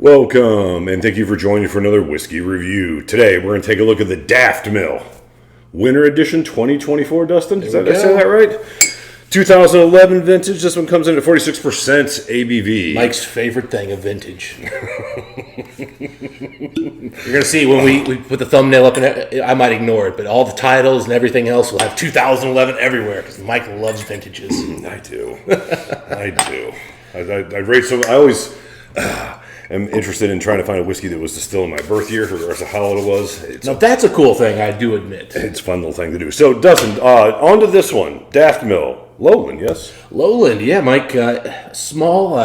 Welcome, and thank you for joining for another whiskey review. Today, we're going to take a look at the Daftmill Winter Edition 2024, Dustin. Did I say that right? 2011 vintage. This one comes in at 46% ABV. Mike's favorite thing, a vintage. You're going to see when we put the thumbnail up, and I might ignore it, but all the titles and everything else will have 2011 everywhere, because Mike loves vintages. I do. I do. I rate some. I always am interested in trying to find a whiskey that was distilled in my birth year, regardless of how old it was. Now, that's a cool thing, I do admit. It's a fun little thing to do. So, Dustin, on to this one. Daftmill. Lowland, yes? Lowland, yeah, Mike. Small,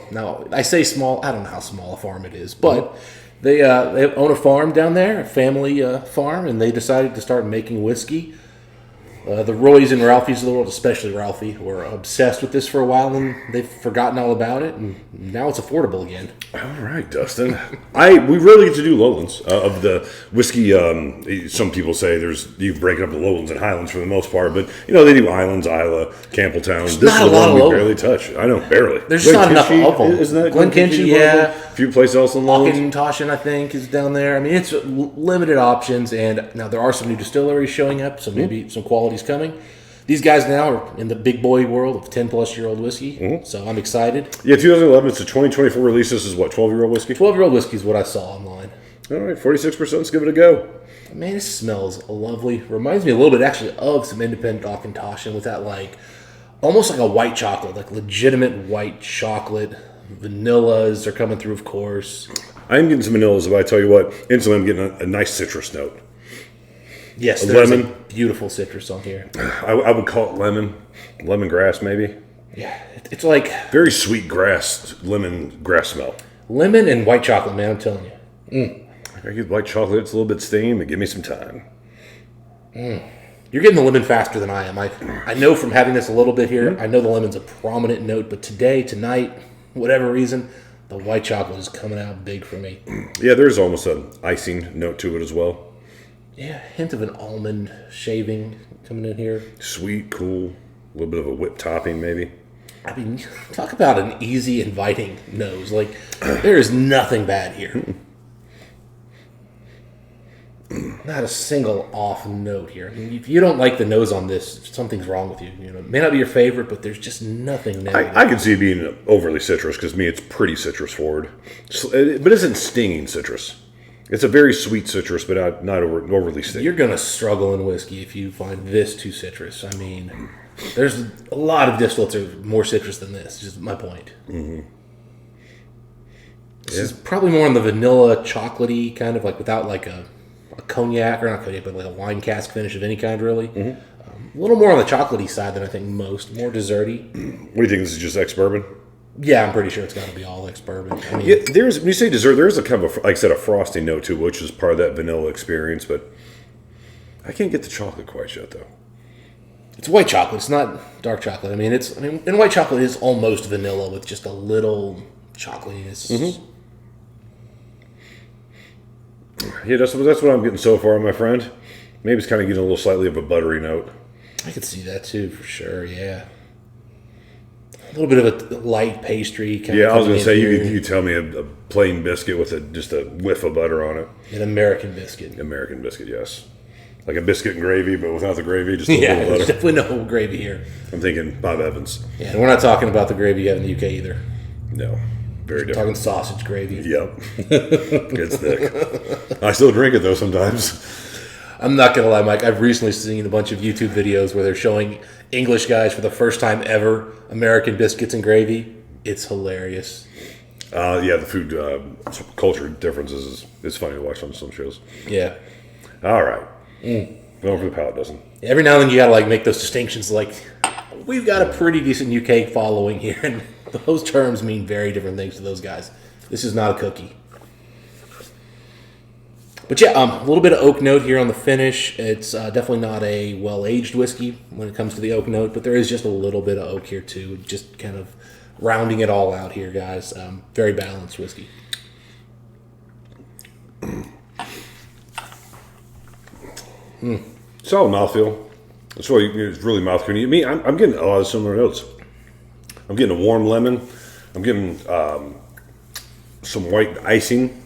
now, I say small, I don't know how small a farm it is, but they own a farm down there, a family farm, and they decided to start making whiskey. The Roys and Ralphies of the world, especially Ralphie, were obsessed with this for a while, and they've forgotten all about it, and now it's affordable again. All right, Dustin. We rarely get to do Lowlands of the whiskey. Some people say you break up the Lowlands and Highlands for the most part, but they do Islands, Isla, Campbelltown. There's this not is a lot the of one we barely touch. I know, barely. There's just not enough of them. Isn't that Glenkinchie, yeah. A few places else in Lowlands. Auchentoshan, I think, is down there. I mean, it's limited options, and now there are some new distilleries showing up, so maybe some quality's coming. These guys now are in the big boy world of 10-plus-year-old whiskey, so I'm excited. Yeah, 2011, it's a 2024 release. This is what, 12-year-old whiskey? 12-year-old whiskey is what I saw online. All right, 46%. Let's give it a go. Man, it smells lovely. Reminds me a little bit, actually, of some independent Auchentoshan with that, almost like a white chocolate, like legitimate white chocolate. Vanillas are coming through, of course. I'm getting some vanillas, but I tell you what, instantly I'm getting a nice citrus note. Yes, there's a beautiful citrus on here. I would call it lemongrass maybe. Yeah, it's like very sweet lemongrass smell. Lemon and white chocolate, man. I'm telling you. I get white chocolate. It's a little bit steamed, but give me some time. You're getting the lemon faster than I am. I know from having this a little bit here. I know the lemon's a prominent note, but tonight, whatever reason, the white chocolate is coming out big for me. Yeah, there's almost an icing note to it as well. Yeah, hint of an almond shaving coming in here. Sweet, cool, a little bit of a whipped topping maybe. I mean, talk about an easy, inviting nose. There is nothing bad here. Not a single off note here. I mean, if you don't like the nose on this, something's wrong with you. It may not be your favorite, but there's just nothing negative. I can see it being overly citrus because me, it's pretty citrus forward, but it isn't stinging citrus. It's a very sweet citrus, but not overly stinging. You're going to struggle in whiskey if you find this too citrus. I mean, there's a lot of distillates that are more citrus than this, is my point. Mm-hmm. This is probably more on the vanilla, chocolatey, kind of without a cognac, or not cognac, but a wine cask finish of any kind, really. Mm-hmm. A little more on the chocolatey side than I think most, more desserty. What do you think? This is just ex-bourbon? Yeah, I'm pretty sure it's got to be all ex-bourbon. I mean, when you say dessert, there is a kind of, like I said, a frosty note to it, which is part of that vanilla experience, but I can't get the chocolate quite yet, though. It's white chocolate. It's not dark chocolate. And white chocolate is almost vanilla with just a little chocolatiness. Mm-hmm. Yeah, that's what I'm getting so far, my friend. Maybe it's kind of getting a little slightly of a buttery note. I could see that too, for sure. Yeah, a little bit of a light pastry. I was going to say you tell me a plain biscuit with just a whiff of butter on it. An American biscuit. American biscuit, yes. Like a biscuit and gravy, but without the gravy, just a little butter. There's definitely no gravy here. I'm thinking Bob Evans. Yeah, and we're not talking about the gravy you have in the UK either. No. Very different. Talking sausage gravy. Yep. It's thick. I still drink it, though, sometimes. I'm not going to lie, Mike. I've recently seen a bunch of YouTube videos where they're showing English guys for the first time ever American biscuits and gravy. It's hilarious. The food culture differences is funny to watch on some shows. Yeah. All right. Going for the palate, doesn't. Every now and then you got to make those distinctions. We've got a pretty decent UK following here, and those terms mean very different things to those guys. This is not a cookie. But yeah, a little bit of oak note here on the finish. It's definitely not a well-aged whiskey when it comes to the oak note, but there is just a little bit of oak here too, just kind of rounding it all out here, guys. Very balanced whiskey. Solid mouthfeel. It's really mouth-cleaning. I'm getting a lot of similar notes. I'm getting a warm lemon. I'm getting some white icing.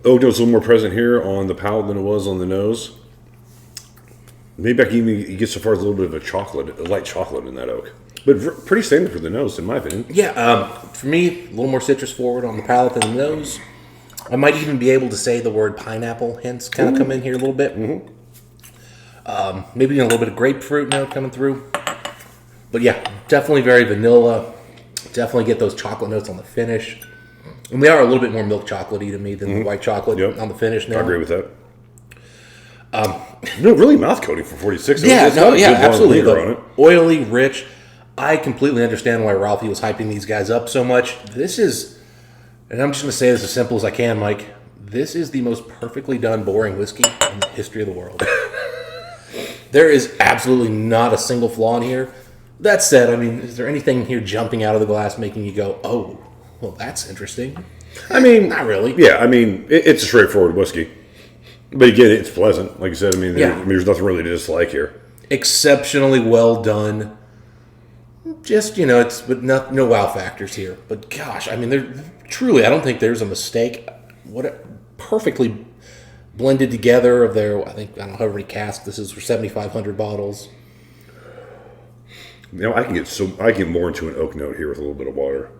Oak note's a little more present here on the palate than it was on the nose. Maybe I can even get so far as a little bit of a light chocolate in that oak. But pretty standard for the nose, in my opinion. Yeah, for me, a little more citrus forward on the palate than the nose. I might even be able to say the word pineapple hints kind of come in here a little bit. Maybe a little bit of grapefruit note coming through. But yeah, definitely very vanilla. Definitely get those chocolate notes on the finish. And they are a little bit more milk chocolatey to me than the white chocolate on the finish now. I agree with that. Really mouth coating for 46. Yeah, absolutely. On it. Oily, rich. I completely understand why Ralphie was hyping these guys up so much. This is, and I'm just going to say this as simple as I can, Mike. This is the most perfectly done boring whiskey in the history of the world. There is absolutely not a single flaw in here. That said, I mean, is there anything here jumping out of the glass making you go, oh, well, that's interesting? I mean, not really. Yeah, I mean, it's a straightforward whiskey. But again, it's pleasant. Like I said, I mean, there's nothing really to dislike here. Exceptionally well done. Just, but no wow factors here. But gosh, I mean, truly, I don't think there's a mistake. Perfectly blended together of their, I don't know how many casks this is for 7,500 bottles. I can get more into an oak note here with a little bit of water.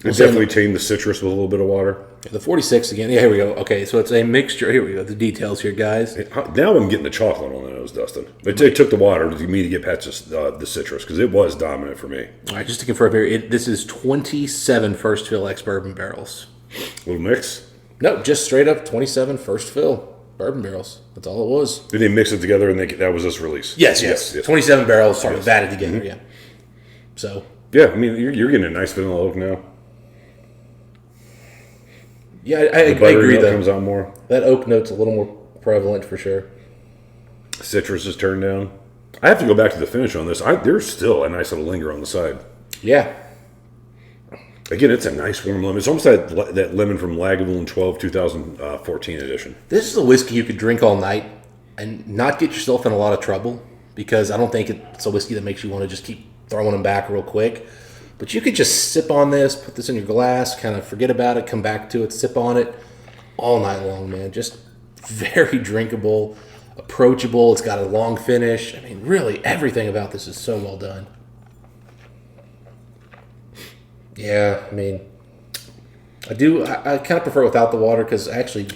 It definitely tamed the citrus with a little bit of water. The 46 again. Yeah, here we go. Okay, so it's a mixture. Here we go. The details here, guys. Now I'm getting the chocolate on the nose, Dustin. It took the water to me to get past the citrus because it was dominant for me. All right, just to confirm here, this is 27 first fill ex-bourbon barrels. Little mix? No, just straight up 27 first fill bourbon barrels. That's all it was. Did they mix it together and that was this release? Yes. 27 barrels sort of batted together, yeah. So. Yeah, I mean, you're getting a nice vanilla oak now. Yeah, I agree, though. Comes out more. That oak note's a little more prevalent for sure. Citrus is turned down. I have to go back to the finish on this. There's still a nice little linger on the side. Yeah. Again, it's a nice warm lemon. It's almost that lemon from Lagavulin 12 2014 edition. This is a whiskey you could drink all night and not get yourself in a lot of trouble because I don't think it's a whiskey that makes you want to just keep throwing them back real quick. But you could just sip on this, put this in your glass, kind of forget about it, come back to it, sip on it all night long, man. Just very drinkable, approachable. It's got a long finish. I mean, really, everything about this is so well done. Yeah, I mean, I kind of prefer it without the water because actually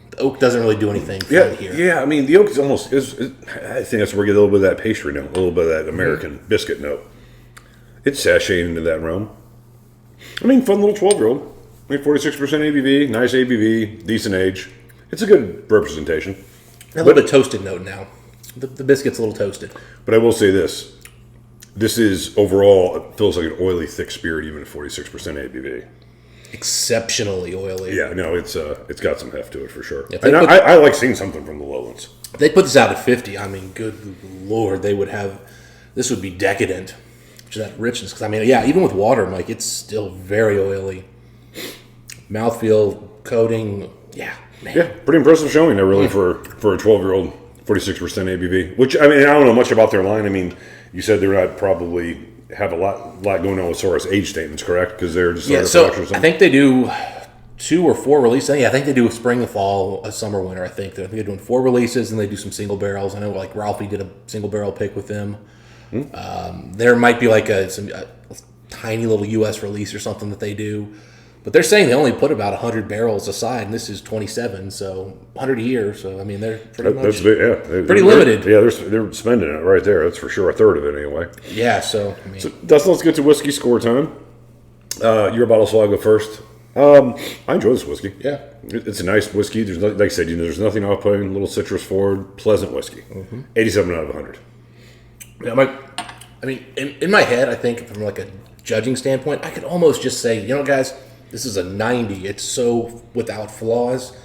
the oak doesn't really do anything for me here. Yeah, I mean, the oak is almost, I think that's where we get a little bit of that pastry note, a little bit of that American biscuit note. It's sashaying into that realm. I mean, fun little 12-year-old. I mean, 46% ABV, nice ABV, decent age. It's a good representation. A little bit toasted note now. The biscuit's a little toasted. But I will say this. This is, overall, it feels like an oily, thick spirit, even at 46% ABV. Exceptionally oily. Yeah, no, it's got some heft to it for sure. And I like seeing something from the Lowlands. They put this out at 50. I mean, good Lord, this would be decadent. That richness, because I mean, yeah, even with water, Mike, it's still very oily. Mouthfeel, coating, yeah, man. Yeah, pretty impressive showing there, really, for a 12-year-old, 46% ABV. Which, I mean, I don't know much about their line. I mean, you said they're not probably have a lot going on as far as age statements, correct? Because they're just so I think they do 2 or 4 releases. Yeah, I think they do a spring, a fall, a summer, winter. I think they're doing 4 releases, and they do some single barrels. I know, like Ralphie did a single barrel pick with them. There might be like a tiny little U.S. release or something that they do, but they're saying they only put about 100 barrels aside, and this is 27, so 100 a year. So I mean, they're pretty much pretty limited. Yeah, they're spending it right there. That's for sure, a third of it anyway. Yeah. So I mean, Dustin, let's get to whiskey score time. Your bottle, so I'll go first. I enjoy this whiskey. Yeah, it's a nice whiskey. There's like I said, there's nothing off-putting. A little citrus forward, pleasant whiskey. 87 out of 100. Yeah, I mean, in my head, I think from like a judging standpoint, I could almost just say, guys, this is a 90. It's so without flaws.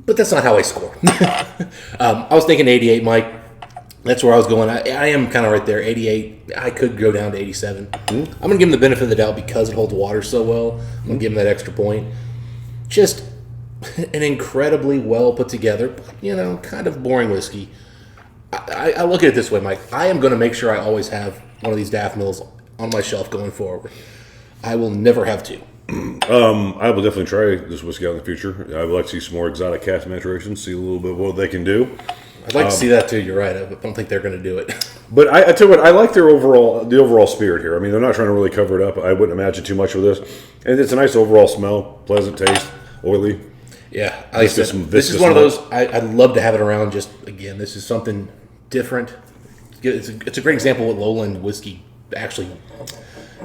But that's not how I score. I was thinking 88, Mike. That's where I was going. I am kind of right there, 88. I could go down to 87. I'm going to give him the benefit of the doubt because it holds water so well. I'm going to give him that extra point. Just an incredibly well put together, kind of boring whiskey. I look at it this way, Mike. I am going to make sure I always have one of these Daftmills on my shelf going forward. I will never have two. I will definitely try this whiskey out in the future. I would like to see some more exotic cask maturation, see a little bit of what they can do. I'd like to see that too. You're right. I don't think they're going to do it. But I tell you what, I like the overall spirit here. I mean, they're not trying to really cover it up. I wouldn't imagine too much with this, and it's a nice overall smell, pleasant taste, oily. Yeah, This this is one of those. I'd love to have it around. Just again, this is something different. It's a great example of what Lowland whiskey actually.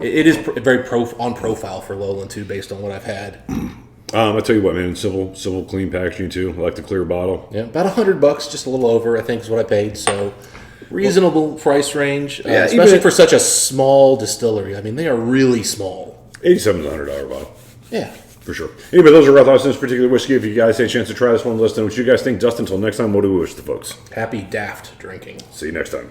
It is very on profile for Lowland too, based on what I've had. I tell you what, man, simple, clean packaging too. I like the clear bottle. Yeah, about $100, just a little over, I think, is what I paid. So reasonable price range, especially for such a small distillery. I mean, they are really small. $87 is a $100 bottle. Yeah, for sure. Anyway, those are our thoughts on this particular whiskey. If you guys had a chance to try this one, let us know what you guys think. Dustin, until next time, what do we wish the folks? Happy daft drinking. See you next time.